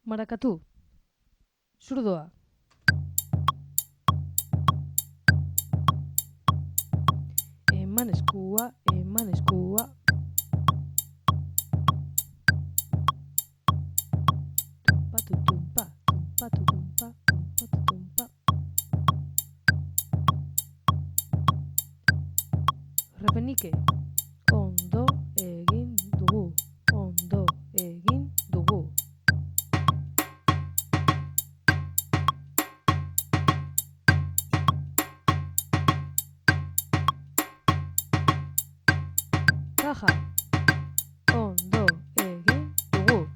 Marakatu, zurdoa. Eman eskua, eman eskua. Tumpa tutumpa, tumpa tutumpa, tumpa tutumpa. Repenike, ondo egin dugu, ondo egin dugu. Kaja, ondo egin dugu.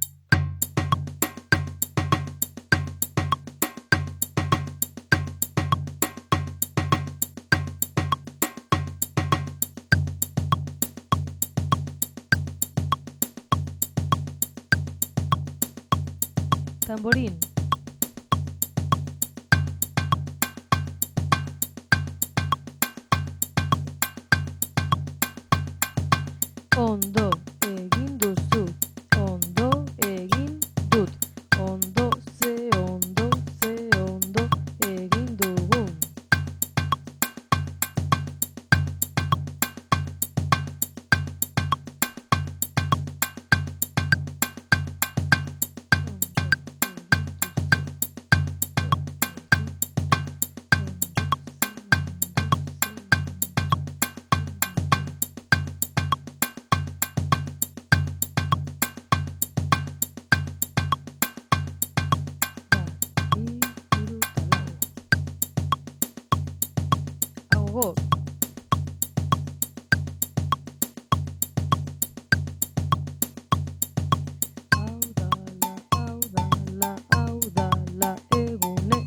Tamborín. Ondo egin duzu, ondo egin dut, ondo egin dugun. Agogo. Hau dala egune.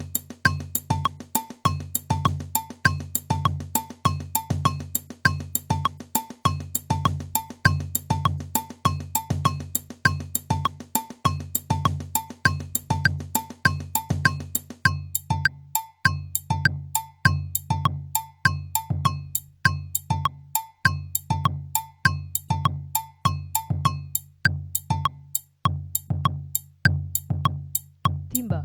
Timba.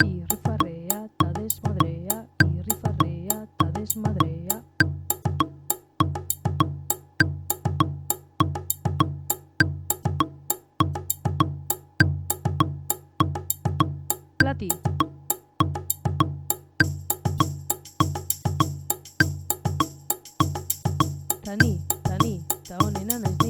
Irrifarrea ta desmadrea, irrifarrea ta desmadrea. Plati. Tani, ta honenan ez